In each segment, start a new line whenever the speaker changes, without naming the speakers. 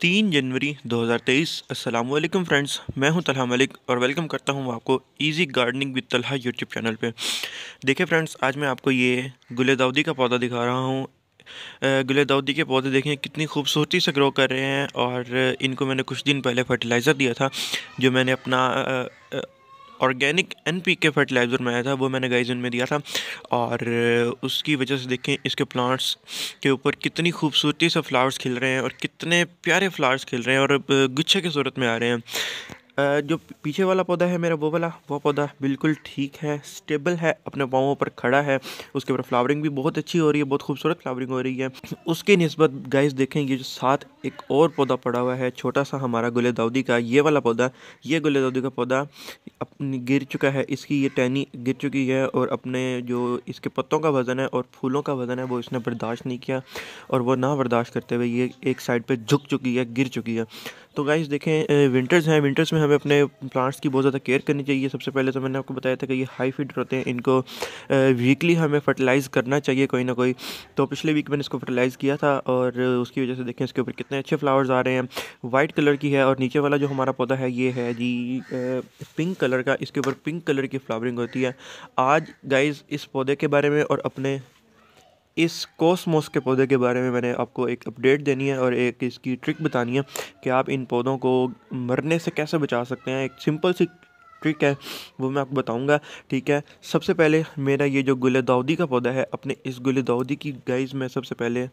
3 जनवरी 2023। अस्सलाम वालेकुम फ्रेंड्स, मैं हूं तलहा मलिक और वेलकम करता हूं आपको easy gardening with Talha YouTube channel पे। देखिए फ्रेंड्स, आज मैं आपको ये गुले दाउदी का पौधा दिखा रहा हूं। गुले दाउदी के पौधे देखें कितनी खूबसूरती से ग्रो कर रहे हैं और इनको मैंने कुछ दिन पहले फर्टिलाइज़र दिया था, जो मैंने अपना ऑर्गेनिक NPK फर्टिलाइज़र में आया था, वो मैंने गाइस इनमें दिया था। और उसकी वजह से देखें इसके प्लांट्स के ऊपर कितनी खूबसूरती से फ्लावर्स खिल रहे हैं और कितने प्यारे फ्लावर्स खिल रहे हैं और गुच्छे की सूरत में आ रहे हैं। जो पीछे वाला पौधा है मेरा, वो पौधा बिल्कुल ठीक है, स्टेबल है, अपने पाँवों पर खड़ा है। उसके ऊपर फ्लावरिंग भी बहुत अच्छी हो रही है, बहुत खूबसूरत फ्लावरिंग हो रही है। उसके निस्बत गाइस देखें, ये जो साथ एक और पौधा पड़ा हुआ है छोटा सा हमारा गुले दाउदी का, ये वाला पौधा, ये गुले दाउदी का पौधा अपनी गिर चुका है, इसकी ये टहनी गिर चुकी है और अपने जो इसके पत्तों का वज़न है और फूलों का वज़न है वो इसने बर्दाश्त नहीं किया और वो ना बर्दाश्त करते हुए ये एक साइड पे झुक चुकी है, गिर चुकी है। तो गाइस देखें, विंटर्स हैं, विंटर्स में हमें अपने प्लांट्स की बहुत ज़्यादा केयर करनी चाहिए। सबसे पहले तो मैंने आपको बताया था कि ये हाई फीडर होते हैं, इनको वीकली हमें फर्टिलाइज़ करना चाहिए कोई ना कोई। तो पिछले वीक मैंने इसको फर्टिलाइज़ किया था और उसकी वजह से देखें इसके ऊपर कितने अच्छे फ्लावर्स आ रहे हैं। वाइट कलर की है और नीचे वाला जो हमारा पौधा है ये है जी पिंक कलर का, इसके ऊपर पिंक कलर की फ्लावरिंग होती है। आज गाइस इस पौधे के बारे में और अपने इस कोसमोस के पौधे के बारे में मैंने आपको एक अपडेट देनी है और एक इसकी ट्रिक बतानी है कि आप इन पौधों को मरने से कैसे बचा सकते हैं। एक सिंपल सी ट्रिक है, वो मैं आपको बताऊंगा। ठीक है, सबसे पहले मेरा ये जो गुले दाउदी का पौधा है, अपने इस गुले दाउदी की गाइस मैं सबसे पहले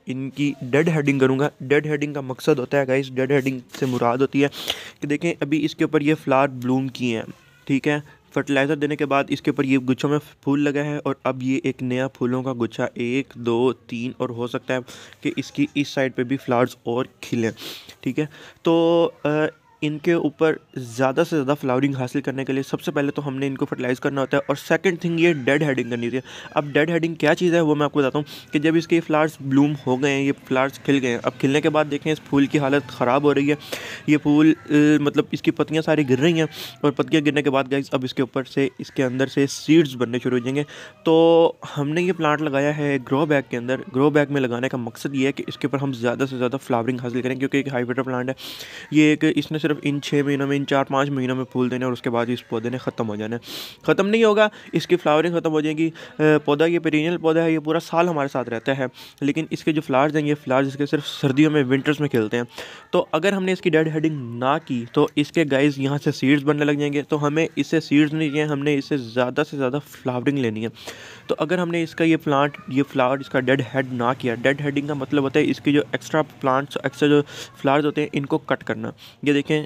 इनकी डेड हेडिंग करूंगा। डेड हेडिंग का मकसद होता है गाइस, डेड हेडिंग से मुराद होती है कि देखें अभी इसके ऊपर ये फ्लावर ब्लूम किए हैं, ठीक है। फर्टिलाइज़र देने के बाद इसके ऊपर ये गुच्छों में फूल लगा है और अब ये एक नया फूलों का गुच्छा 1 2 3 और हो सकता है कि इसकी इस साइड पे भी फ्लावर्स और खिलें, ठीक है। तो इनके ऊपर ज़्यादा से ज़्यादा फ्लावरिंग हासिल करने के लिए सबसे पहले तो हमने इनको फर्टिलाइज़ करना होता है और सेकंड थिंग ये डेड हेडिंग करनी होती है। अब डेड हेडिंग क्या चीज़ है वो मैं आपको बताता हूँ कि जब इसके फ्लावर्स ब्लूम हो गए हैं, ये फ्लावर्स खिल गए हैं, अब खिलने के बाद देखें इस फूल की हालत ख़राब हो रही है। ये फूल मतलब इसकी पत्तियाँ सारी गिर रही हैं और पत्तियाँ गिरने के बाद गाइस अब इसके ऊपर से इसके अंदर से सीड्स बनने शुरू हो जाएंगे। तो हमने ये प्लांट लगाया है ग्रो बैग के अंदर। ग्रो बैग में लगाने का मकसद ये है कि इसके ऊपर हम ज़्यादा से ज़्यादा फ्लावरिंग हासिल करें, क्योंकि एक हाइब्रिड प्लांट है ये। एक इसने सिर्फ इन 6 महीनों में, इन 4-5 महीनों में फूल देने और उसके बाद इस पौधे ने ख़त्म हो जाना है। ख़त्म नहीं होगा, इसकी फ्लावरिंग ख़त्म हो जाएगी। पौधा ये पेरिनियल पौधा है, ये पूरा साल हमारे साथ रहता है, लेकिन इसके जो फ्लावर्स हैं ये फ्लावर्स इसके सिर्फ सर्दियों में, विंटर्स में खिलते हैं। तो अगर हमने इसकी डेड हेडिंग ना की तो इसके गाइस यहाँ से सीड्स बनने लग जाएंगे। तो हमें इससे सीड्स नहीं चाहिए, हमने इससे ज़्यादा से ज़्यादा फ्लावरिंग लेनी है। तो अगर हमने इसका ये प्लांट, ये फ्लावर इसका डेड हेड ना किया, डेड हेडिंग का मतलब होता है इसके जो एक्स्ट्रा प्लांट्स, एक्स्ट्रा जो फ्लावर्स होते हैं इनको कट करना। ये देखें,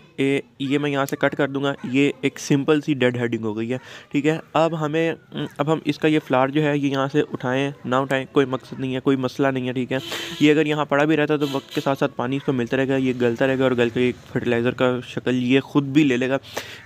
ये मैं यहाँ से कट कर दूंगा, ये एक सिंपल सी डेड हेडिंग हो गई है, ठीक है। अब हम इसका ये फ्लावर जो है ये यहाँ से उठाएं ना उठाएं कोई मकसद नहीं है, कोई मसला नहीं है, ठीक है। ये अगर यहाँ पड़ा भी रहता है तो वक्त के साथ साथ पानी इसको मिलता रहेगा, ये गलता रहेगा और गल के एक फर्टिलाइज़र का शक्ल ये खुद भी ले लेगा,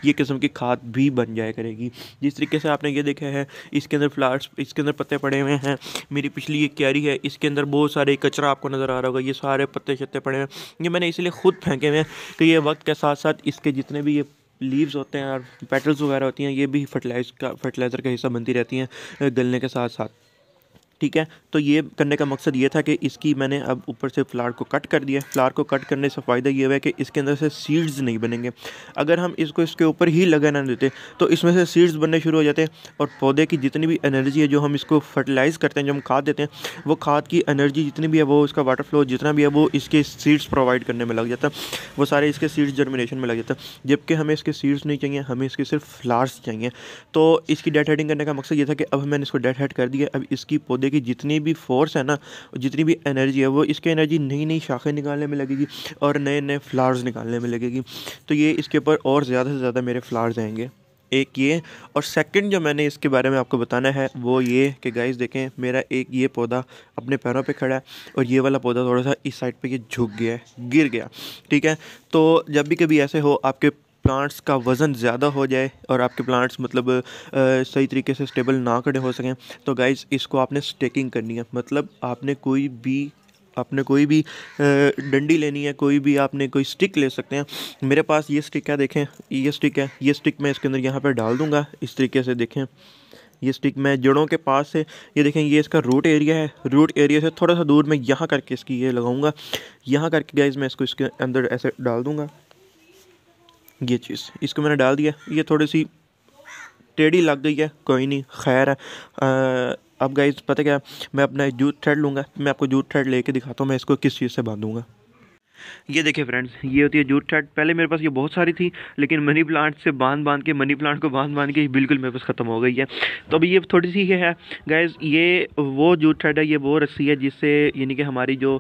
ये किस्म की खाद भी बन जाया करेगी। जिस तरीके से आपने ये देखा है इसके अंदर फ्लावर्स, इसके अंदर पत्ते पड़े हुए हैं। मेरी पिछली ये क्यारी है, इसके अंदर बहुत सारे कचरा आपको नज़र आ रहा होगा, ये सारे पत्ते शत्ते पड़े हैं, ये मैंने इसलिए खुद फेंके हुए हैं कि ये वक्त के साथ साथ इसके जितने भी ये लीव्स होते हैं और पेटल्स वगैरह होती हैं ये भी फर्टिलाइज़र का हिस्सा बनती रहती हैं गलने के साथ साथ, ठीक है। तो ये करने का मकसद ये था कि इसकी मैंने अब ऊपर से फ्लावर को कट कर दिया। फ्लावर को कट करने से फ़ायदा ये हुआ है कि इसके अंदर से सीड्स नहीं बनेंगे। अगर हम इसको इसके ऊपर ही लगा ना देते तो इसमें से सीड्स बनने शुरू हो जाते हैं और पौधे की जितनी भी एनर्जी है जो हम इसको फर्टिलाइज़ करते हैं, जो हम खाद देते हैं, वो खाद की एनर्जी जितनी भी है, वो इसका वाटर फ्लो जितना भी है, वो इसके सीड्स प्रोवाइड करने में लग जाता है, वो सारे इसके सीड्स जर्मिनेशन में लग जाता है। जबकि हमें इसके सीड्स नहीं चाहिए, हमें इसके सिर्फ फ्लावर्स चाहिए। तो इसकी डेड हेडिंग करने का मकसद ये था कि अब मैंने इसको डेड हेड कर दिया। अब इसकी पौधे की जितनी भी फोर्स है ना, जितनी भी एनर्जी है, वो इसकी एनर्जी नई नई शाखें निकालने में लगेगी और नए नए फ्लावर्स निकालने में लगेगी। तो ये इसके ऊपर और ज़्यादा से ज़्यादा मेरे फ्लावर्स आएंगे, एक ये। और सेकंड जो मैंने इसके बारे में आपको बताना है वो ये कि गाइस देखें, मेरा एक ये पौधा अपने पैरों पे खड़ा है और ये वाला पौधा थोड़ा सा इस साइड पे ये झुक गया है, गिर गया, ठीक है। तो जब भी कभी ऐसे हो आपके प्लांट्स का वज़न ज़्यादा हो जाए और आपके प्लांट्स मतलब सही तरीके से स्टेबल ना खड़े हो सकें, तो गाइस इसको आपने स्टेकिंग करनी है। मतलब आपने कोई भी डंडी लेनी है, कोई भी आपने कोई स्टिक ले सकते हैं। मेरे पास ये स्टिक है, देखें ये स्टिक है, ये स्टिक मैं इसके अंदर यहाँ पे डाल दूँगा इस तरीके से, देखें ये स्टिक मैं जड़ों के पास से, ये देखें ये इसका रूट एरिया है, रूट एरिया से थोड़ा सा दूर मैं यहाँ करके इसकी ये लगाऊंगा, यहाँ करके गाइस मैं इसको इसके अंदर ऐसे डाल दूंगा। ये चीज़ इसको मैंने डाल दिया, ये थोड़ी सी टेढ़ी लग गई है, कोई नहीं, खैर है। अब गाइस पता क्या, मैं अपना जूट थ्रेड लूँगा, मैं आपको जूट थ्रेड लेके दिखाता हूँ मैं इसको किस चीज़ से बांधूंगा। ये देखिए फ्रेंड्स, ये होती है जूट थ्रेड। पहले मेरे पास ये बहुत सारी थी, लेकिन मनी प्लांट से बांध के, मनी प्लांट को बांध के बिल्कुल मेरे पास ख़त्म हो गई है। तो अभी ये थोड़ी सी है गाइस, ये वो जूट थ्रेड है, ये वो रस्सी है जिससे यानी कि हमारी जो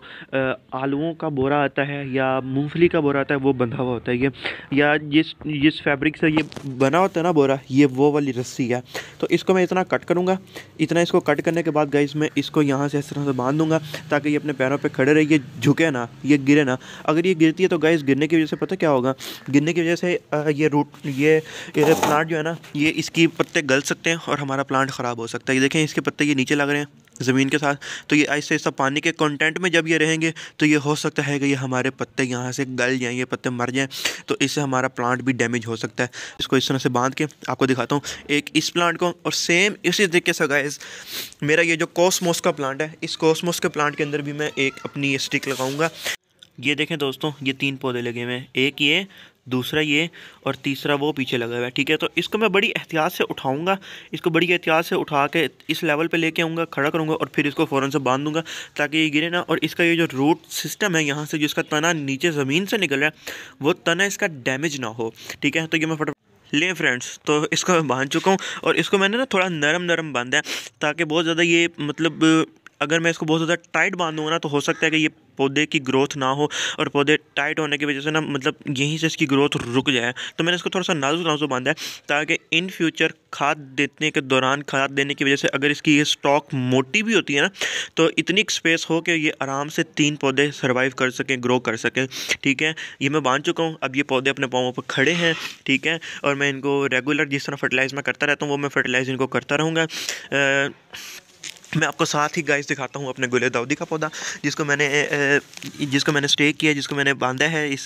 आलूओं का बोरा आता है या मूंगफली का बोरा आता है वो बंधा हुआ होता है ये, या जिस फैब्रिक से ये बना होता है ना बोरा, ये वो वाली रस्सी है। तो इसको मैं इतना कट करूँगा, इतना इसको कट करने के बाद गाइस मैं इसको यहाँ से इस तरह से बांध दूँगा ताकि ये अपने पैरों पर खड़े रहे, ये झुके ना, ये गिरे ना। अगर ये गिरती है तो गाइस गिरने की वजह से पता क्या होगा, गिरने की वजह से ये प्लांट जो है ना, ये इसकी पत्ते गल सकते हैं और हमारा प्लांट ख़राब हो सकता है। ये देखें इसके पत्ते ये नीचे लग रहे हैं ज़मीन के साथ, तो ये ऐसे ऐसा पानी के कंटेंट में जब ये रहेंगे तो ये हो सकता है कि ये हमारे पत्ते यहाँ से गल जाएँ, ये पत्ते मर जाएँ, तो इससे हमारा प्लांट भी डैमेज हो सकता है। इसको इस तरह से बांध के आपको दिखाता हूँ एक इस प्लांट को, और सेम इसी तरीके से गाइस मेरा ये जो कॉस्मोस का प्लांट है, इस कॉस्मोस के प्लांट के अंदर भी मैं एक अपनी स्टिक लगाऊंगा। ये देखें दोस्तों, ये 3 पौधे लगे हुए हैं, एक ये, दूसरा ये और तीसरा वो पीछे लगा हुआ है, ठीक है। तो इसको मैं बड़ी एहतियात से उठाऊंगा, इसको बड़ी एहतियात से उठा के इस लेवल पे लेके आऊँगा, खड़ा करूँगा और फिर इसको फ़ौरन से बांध दूँगा ताकि ये गिरे ना। और इसका ये जो रूट सिस्टम है यहाँ से जिसका तना नीचे ज़मीन से निकल रहा है, वो तना इसका डैमेज ना हो, ठीक है। तो ये मैं फटाफट लें फ्रेंड्स, तो इसको मैं बांध चुका हूँ और इसको मैंने ना थोड़ा नरम बांधा है ताकि बहुत ज़्यादा ये मतलब अगर मैं इसको बहुत ज़्यादा टाइट बांधूंगा ना तो हो सकता है कि ये पौधे की ग्रोथ ना हो, और पौधे टाइट होने की वजह से ना मतलब यहीं से इसकी ग्रोथ रुक जाए। तो मैंने इसको थोड़ा सा नाजुक बांधा है ताकि इन फ्यूचर खाद देने के दौरान, खाद देने की वजह से अगर इसकी ये स्टॉक मोटी भी होती है ना, तो इतनी स्पेस हो कि ये आराम से 3 पौधे सर्वाइव कर सकें, ग्रो कर सकें, ठीक है। ये मैं बांध चुका हूँ, अब ये पौधे अपने पाँवों पर खड़े हैं, ठीक है। और मैं इनको रेगुलर जिस तरह फर्टिलाइज़ मैं करता रहता हूँ वो मैं फर्टिलाइज़ इनको करता रहूँगा। मैं आपको साथ ही गाइस दिखाता हूँ अपने गुले दाऊदी का पौधा जिसको मैंने स्टेक किया, जिसको मैंने बांधा है इस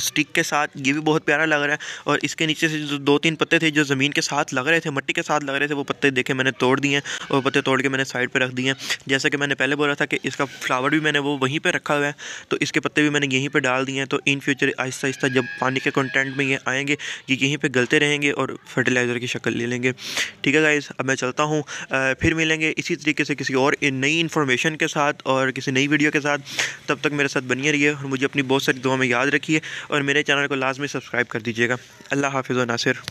स्टिक के साथ। ये भी बहुत प्यारा लग रहा है, और इसके नीचे से जो 2-3 पत्ते थे जो ज़मीन के साथ लग रहे थे, मिट्टी के साथ लग रहे थे, वो पत्ते देखे मैंने तोड़ दिए हैं, और पत्ते तोड़ के मैंने साइड पर रख दिए हैं। जैसा कि मैंने पहले बोला था कि इसका फ्लावर भी मैंने वो वहीं पर रखा हुआ है, तो इसके पत्ते भी मैंने यहीं पर डाल दिए हैं। तो इन फ्यूचर आहिस्ता आहिस्ता जब पानी के कंटेंट में ये आएंगे, ये यहीं पर गलते रहेंगे और फर्टिलाइज़र की शक्ल ले लेंगे, ठीक है गाइस। अब मैं चलता हूँ, फिर मिलेंगे इसी तरीके से किसी और नई इन्फॉर्मेशन के साथ और किसी नई वीडियो के साथ। तब तक मेरे साथ बनिए रहिए और मुझे अपनी बहुत सारी दुआ में याद रखिए, और मेरे चैनल को लाजमी सब्सक्राइब कर दीजिएगा। अल्लाह हाफ़िज़ व नासिर।